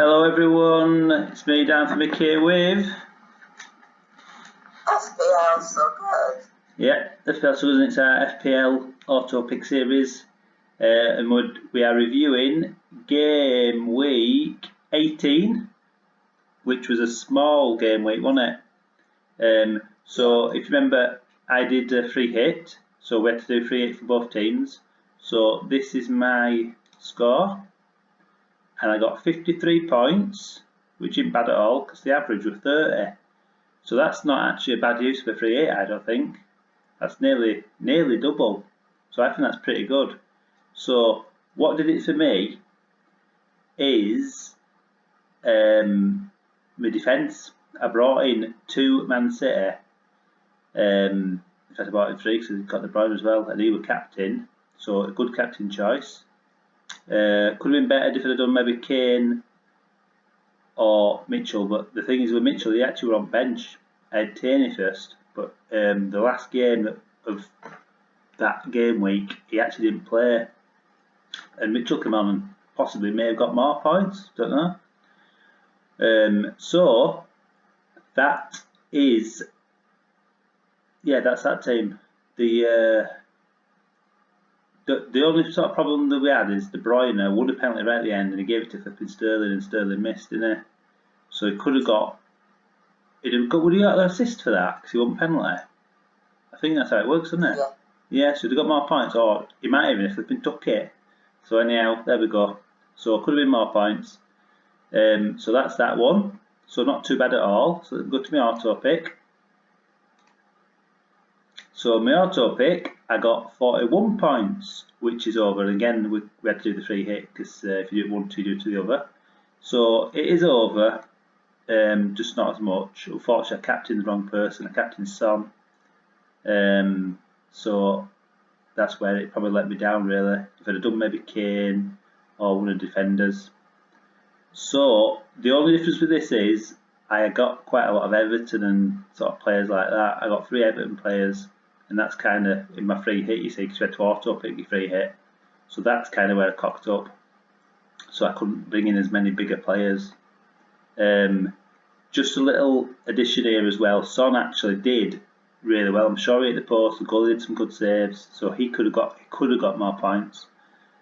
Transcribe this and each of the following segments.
Hello everyone, it's me DialM4Mick here with FPL Suggers. FPL Suggers, and it's our FPL Auto Pick series, and we are reviewing game week 18, which was a small game week, wasn't it? So if you remember, I did a free hit, so we had to do free hit for both teams. So this is my score, and I got 53 points, which isn't bad at all because the average was 30. So that's not actually a bad use of a free hit, I don't think. That's nearly double. So I think that's pretty good. So what did it for me is my defence. I brought in 2 Man City. In fact, I brought in 3 because I got De Bruyne as well, and he was captain. So a good captain choice. Could have been better if I'd have done maybe Kane or Mitchell, but the thing is with Mitchell, he actually were on bench. I had Tierney first, but the last game of that game week, he actually didn't play, and Mitchell came on and possibly may have got more points. Don't know. So that is, that's that team. The only sort of problem that we had is De Bruyne won a penalty right at the end, and he gave it to flipping Sterling, and Sterling missed, didn't he? So he could have got. Would he got the assist for that? Because he won penalty. I think that's how it works, doesn't it? Yeah. So he'd have got more points, or he might even have flipping took it. So anyhow, there we go. So could have been more points. So that's that one. So not too bad at all. So go to my auto pick. So my auto pick, I got 41 points, which is over. And again, we had to do the free hit because if you do one, you do to the other. So it is over, just not as much. Unfortunately, I captained the wrong person. I captained Son. So that's where it probably let me down, really. If I'd have done maybe Kane or one of the defenders. So the only difference with this is I got quite a lot of Everton and sort of players like that. I got 3 Everton players. And that's kind of in my free hit, you see, because you had to auto pick your free hit. So that's kind of where I cocked up. So I couldn't bring in as many bigger players. Just a little addition here as well. Son actually did really well. I'm sure he hit the post. The goalie did some good saves, so he could have got more points.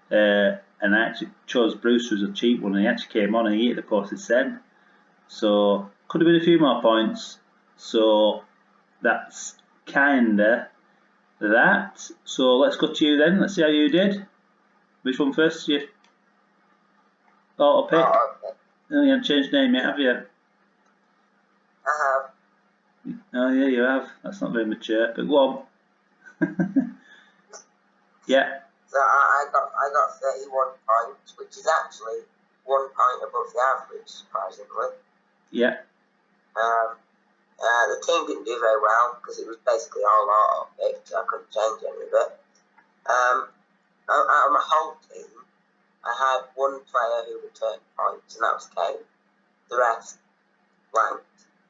And I actually chose Bruce as a cheap one, and he actually came on and he hit the post instead. So could have been a few more points. So that's kinda that. So let's go to you then. Let's see how you did. Which one first? You auto pick. Oh, you haven't changed name yet, have you? I have. Oh yeah, you have. That's not very mature, but go on. Yeah. So I got 31 points, which is actually 1 point above the average, surprisingly. Yeah. The team didn't do very well because it was basically all auto picked, so I couldn't change any of it. Out of my whole team, I had 1 player who returned points, and that was Kane. The rest blanked.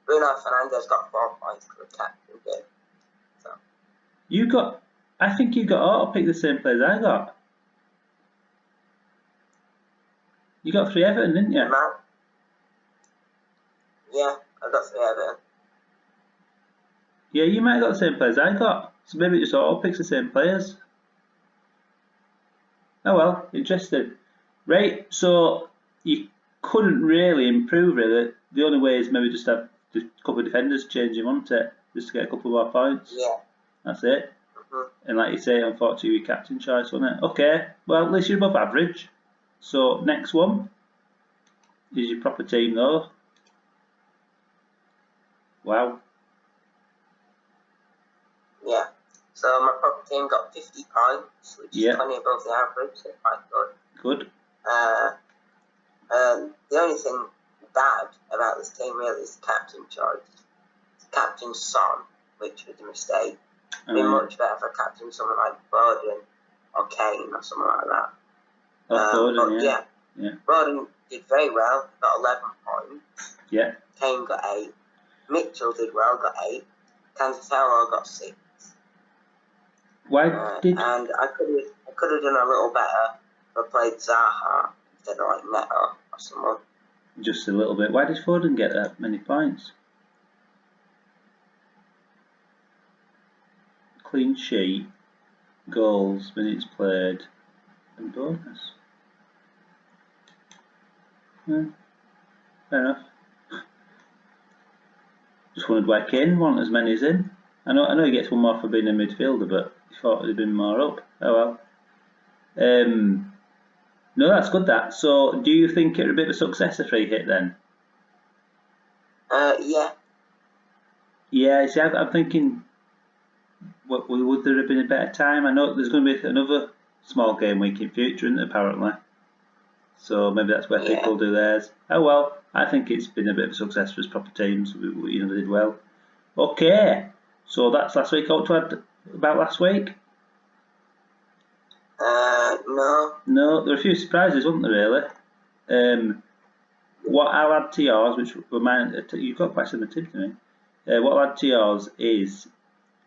Bruno Fernandes got 4 points because the captain did. So I think you got auto pick the same players I got. You got 3 Everton, didn't you? Yeah, I got 3 Everton. Yeah, you might have got the same players I got. So maybe it just auto picks the same players. Oh well, interesting. Right, so you couldn't really improve really. The only way is maybe just have a couple of defenders changing, wasn't it? Just to get a couple more points. Yeah. That's it. And like you say, unfortunately, your captain choice, wasn't it? Okay, well, at least you're above average. So next one is your proper team though. Wow. Yeah. So my proper team got 50 points, which is 20 above the average, so quite good. Good. The only thing bad about this team really is the captain choice. Captain Son, which was a mistake. It'd be much better for captain someone like Foden or Kane or something like that. Foden, yeah. Foden did very well, got 11 points. Yeah. Kane got 8. Mitchell did well, got 8. Cancelo got 6. And I could have done a little better if I played Zaha instead of like Neto or someone. Just a little bit. Why did Foden get that many points? Clean sheet, goals, minutes played, and bonus. Fair enough. Just wondered why Kane wasn't as many as him. I know he gets one more for being a midfielder, but he thought there'd been more up. Oh well. No, that's good. That. So, do you think it's a bit of a success, a free hit then? Yeah. Yeah. See, I'm thinking, would there have been a better time? I know there's going to be another small game week in future, isn't there, apparently? So maybe that's where people do theirs. Oh well, I think it's been a bit of a success for us proper teams. We did well. Okay, so that's last week. Ought to add about last week? No. No, there were a few surprises, weren't there, really? What I'll add to yours, which were mine, you've got quite similar team to me. What I'll add to yours is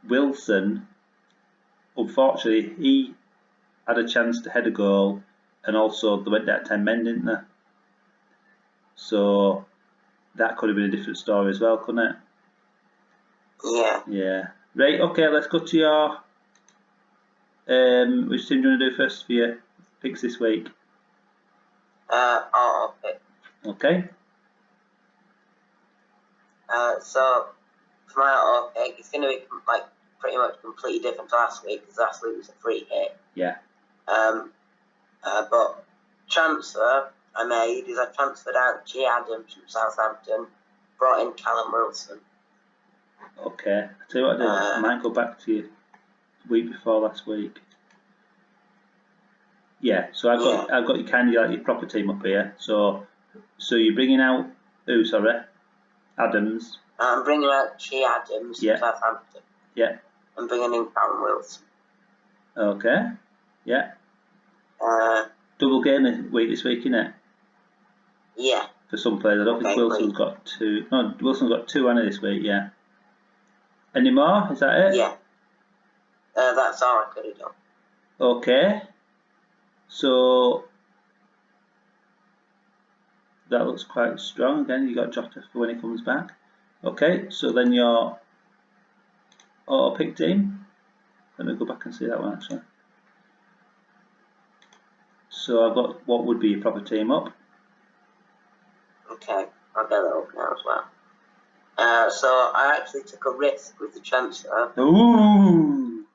Wilson. Unfortunately, he had a chance to head a goal, and also they went down 10 men, didn't they? So that could have been a different story as well, couldn't it? Yeah. Yeah. Right, okay, let's go to your which team do you want to do first for your picks this week? Auto pick. Okay. So for my auto pick, it's going to be like pretty much completely different to last week because last week was a free hit. Yeah. But transfer I made is I transferred out G. Adams from Southampton, brought in Callum Wilson. Okay. I'll tell you what I did. I might go back to you week before last week. Yeah, so I've got you kind of like your proper team up here. So you're bringing out who? Sorry, Adams. I'm bringing out G. Adams from Southampton. Yeah. I'm bringing in Callum Wilson. Okay. Yeah. Double game week this week, innit? Yeah. For some players, I don't think Wilson's got two. No, Wilson's got two on it this week. Yeah. Any more? Is that it? Yeah. That's all I could have done. Okay. So that looks quite strong. Again, you got Jota for when he comes back. Okay, so then your auto pick team. Let me go back and see that one actually. So I've got what would be your proper team up. Okay, I'll get that up now as well. So I actually took a risk with the transfer. Ooh.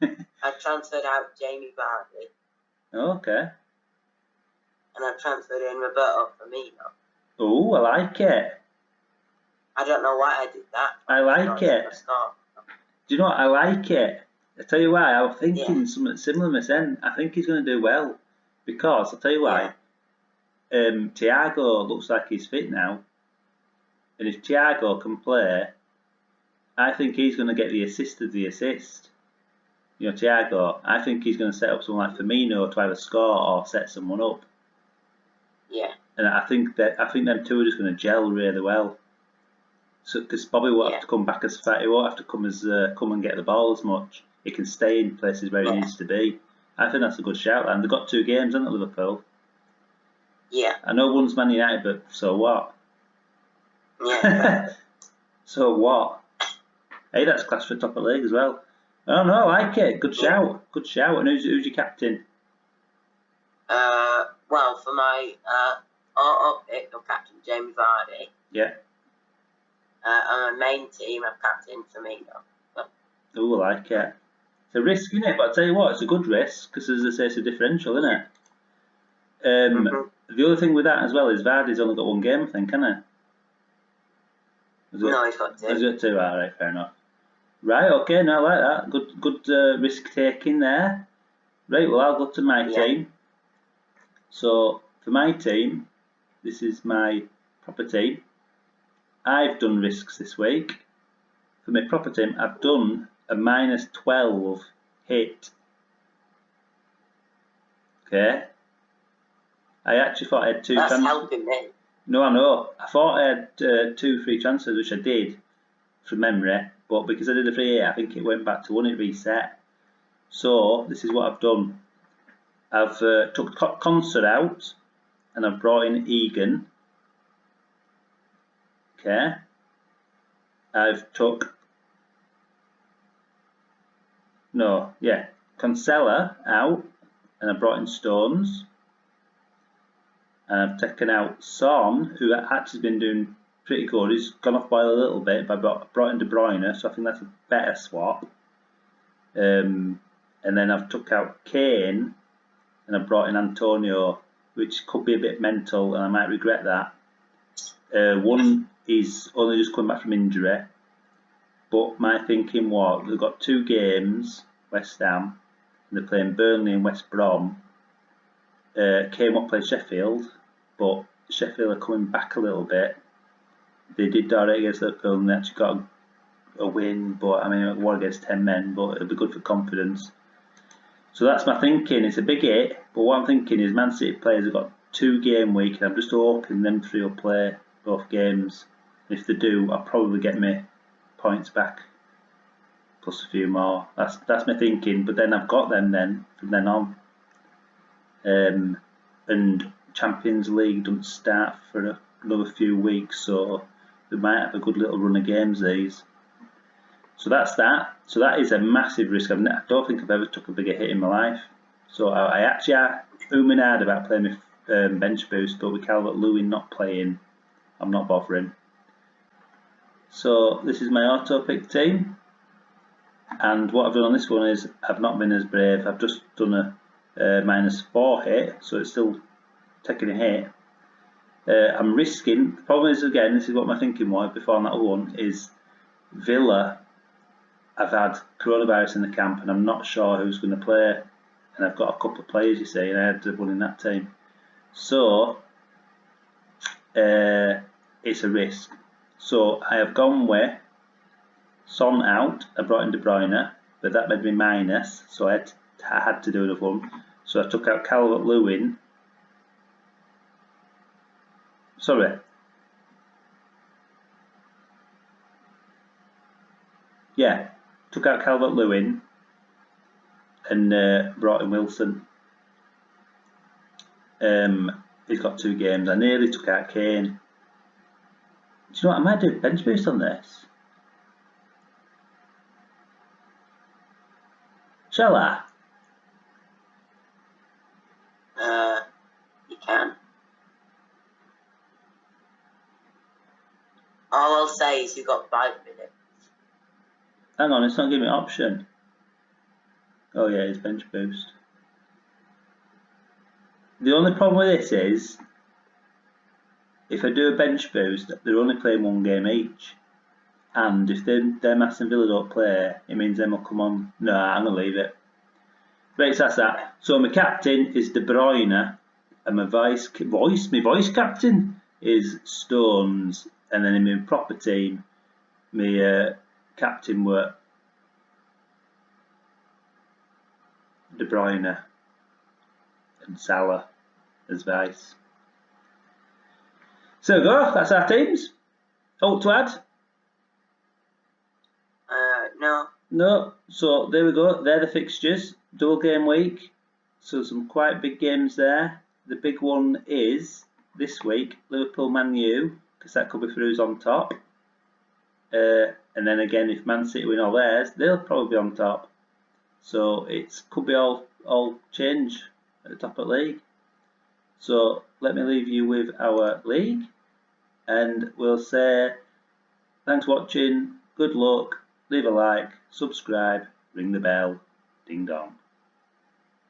I transferred out Jamie Vardy. Okay. And I transferred in Roberto Firmino. Oh, I like it. I don't know why I did that. I like it. Do you know what? I like it. I tell you why. I was thinking something similar myself. I think he's going to do well because I'll tell you why. Thiago looks like he's fit now, and if Thiago can play, I think he's going to get the assist of the assist. You know, Thiago. I think he's going to set up someone like Firmino to either score or set someone up. Yeah. And I think them two are just going to gel really well. So, because Bobby won't have to come back as fat, he won't have to come and get the ball as much. He can stay in places where he needs to be. I think that's a good shout. And they've got 2 games, haven't they, Liverpool? Yeah. I know one's Man United, but so what? Yeah. So what? Hey, that's class for top of the league as well. Oh no, I like it. Good shout. Good shout. And who's your captain? Well, for my auto pick, I'm captain Jamie Vardy. Yeah. On my main team, I'm captain Firmino. Oh, I like it. It's a risk, isn't it? But I tell you what, it's a good risk because, as I say, it's a differential, isn't it? The other thing with that as well is Vardy's only got 1 game, I think, hasn't he? No, he's got 2. He's got 2. All right, fair enough. Right, okay, no, I like that. Good risk taking there. Right, well, I'll go to my team. So for my team, this is my proper team. I've done risks this week. For my proper team, I've done a -12 hit. Okay. I actually thought I had 2 transfers. That's helping me. No, I know. I thought I had 2 free transfers, which I did from memory. But because I did a free hit, I think it went back to 1. It reset. So this is what I've done. I've took Concert out. and I've brought in Egan. Okay. I've took Cancella out, and I've brought in Stones. And I've taken out Son, who actually been doing pretty good. He's gone off by a little bit, but I brought in De Bruyne, so I think that's a better swap. And then I've took out Kane, and I've brought in Antonio, which could be a bit mental, and I might regret that. One is only just coming back from injury, but my thinking was they've got 2 games, West Ham, and they're playing Burnley and West Brom. Came up play Sheffield, but Sheffield are coming back a little bit. They did direct against Liverpool and they actually got a win, but I mean, it was against 10 men, but it'll be good for confidence. So that's my thinking. It's a big hit, but what I'm thinking is Man City players have got 2 game week, and I'm just hoping them 3 will play both games. If they do, I'll probably get my points back, plus a few more. That's my thinking. But then I've got them then from then on. And Champions League doesn't start for another few weeks, so we might have a good little run of games these. So that's that. So that is a massive risk. I don't think I've ever took a bigger hit in my life. So I actually umming hard about playing my bench boost, but with Calvert-Lewin not playing, I'm not bothering. So this is my auto pick team, and what I've done on this one is I've not been as brave. I've just done a -4 hit, so it's still taking a hit. I'm risking. The problem is, again, this is what my thinking was before on that one, is Villa. I've had coronavirus in the camp and I'm not sure who's going to play, and I've got a couple of players, you see, and I had one in that team, so it's a risk. So I have gone with Son out. I brought in De Bruyne, but that made me minus, so I had to do another one. So I took out Calvert-Lewin. Sorry. Yeah, took out Calvert-Lewin and brought in Wilson. He's got 2 games. I nearly took out Kane. Do you know what? I might do bench boost on this. Shall I? You can. All I'll say is you've got 5 minutes. Hang on, it's not giving me an option. Oh yeah, it's bench boost. The only problem with this is, if I do a bench boost, they're only playing 1 game each. And if them Aston Villa don't play, it means them will come on. No, I'm going to leave it. Right, so that's that. So my captain is De Bruyne, and my vice captain is Stones. And then in my proper team, my captain were De Bruyne and Salah as vice. So go, that's our teams. Hope to add? No. No, so there we go, they're the fixtures, double game week, so some quite big games there. The big one is, this week, Liverpool Man U, because that could be for who's on top. And then again, if Man City win all theirs, they'll probably be on top. So it could be all change at the top of the league. So let me leave you with our league, and we'll say thanks for watching, good luck, leave a like, subscribe, ring the bell, ding dong.